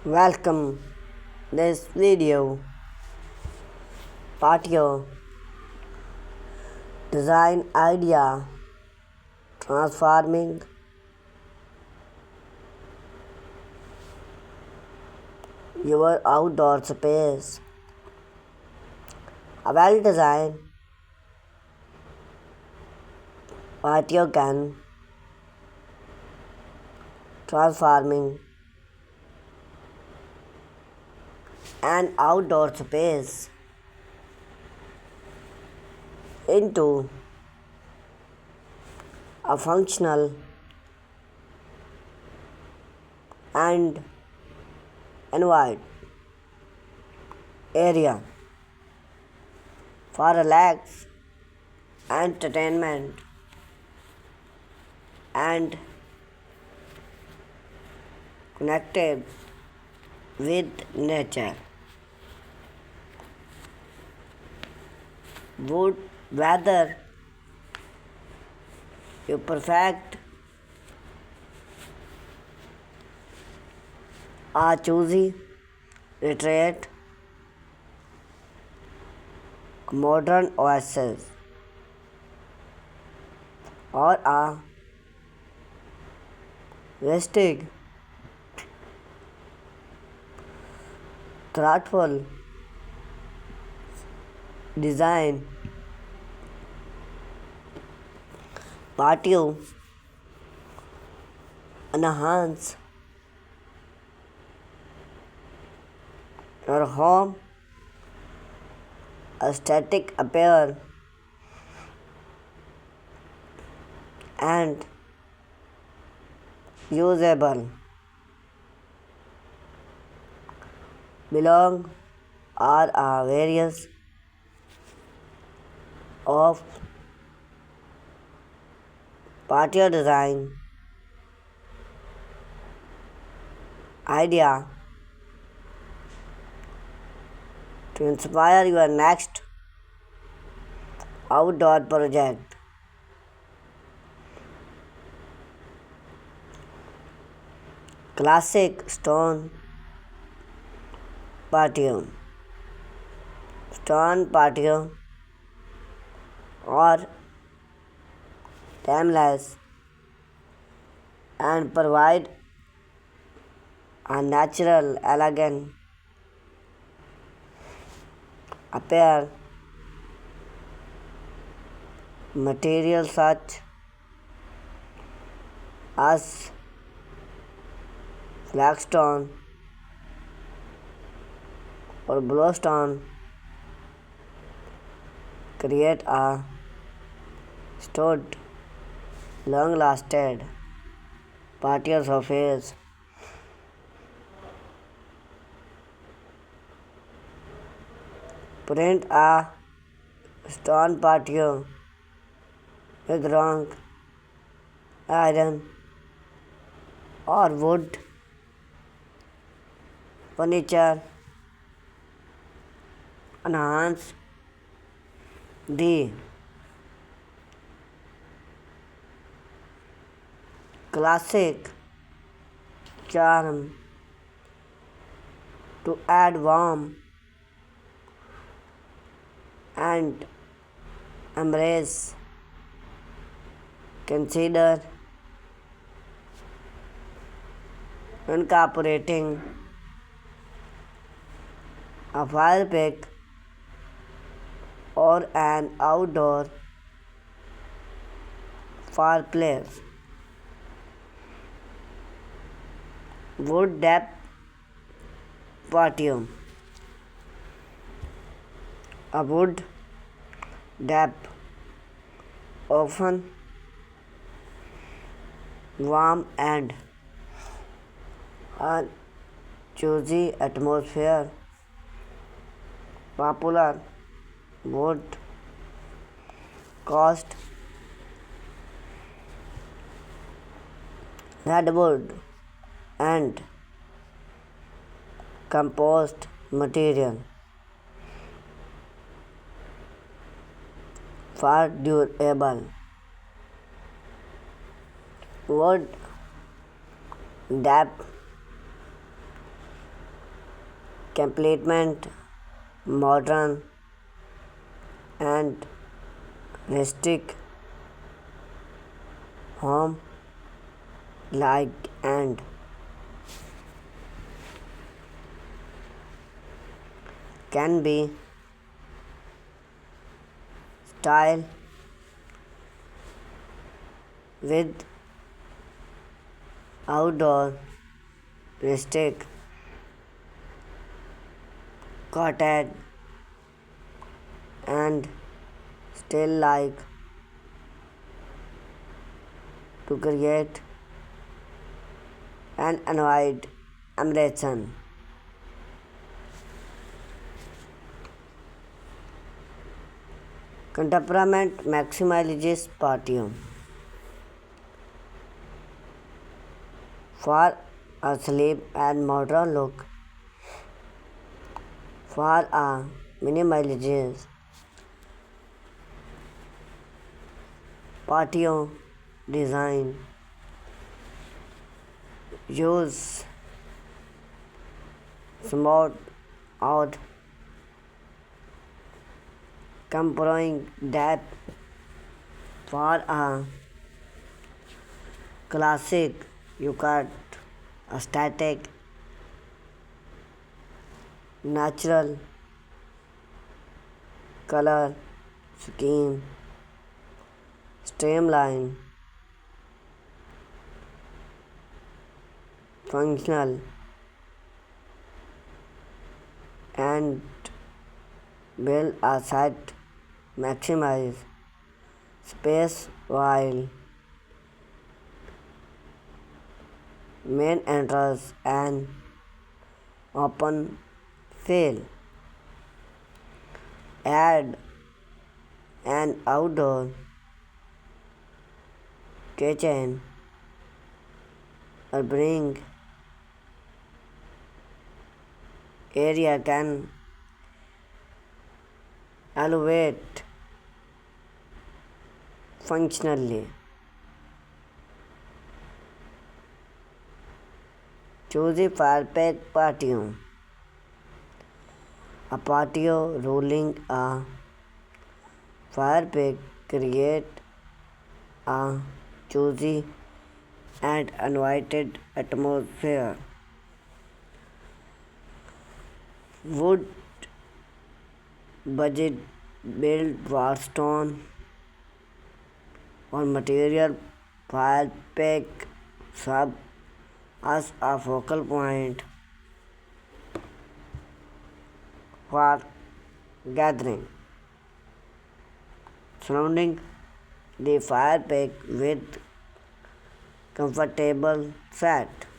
Welcome this video Patio Design idea transforming your outdoor space. A well designed patio can transforming an outdoor space into a functional and inviting area for relax, entertainment, and connected with nature. Would whether you perfect a choosy retreat, modern oasis, or a rustic, thoughtful design patio enhance your home aesthetic appeal and usable belong are a various of patio design idea to inspire your next outdoor project. Classic stone patio. Stone patio or timeless and provide a natural, elegant appear materials such as flagstone or bluestone create a stood long lasted patio surface. Print a stone patio with wrong iron or wood furniture enhance the classic charm to add warmth and embrace. Consider incorporating a fire pit or an outdoor fireplace. Wood depth patio. A wood depth often warm and a cozy atmosphere. Popular wood cost redwood and compost material for durable wood depth complement modern and rustic home like and can be style with outdoor rustic cottage and still like to create and avoid emulation. Contemporary maximizes patio for a sleek and modern look. For a minimalist patio design, use smooth out comparing depth for a classic you cut a static natural color scheme streamline functional and build a set maximize space while main entrance and open fill add an outdoor kitchen or bring area can elevate functionally. Choose a fire pack patio. A patio rolling a fire pit create a cozy and invited atmosphere. Wood budget built Warstone or material fire pack serve as a focal point for gathering. Surrounding the fire pack with comfortable set.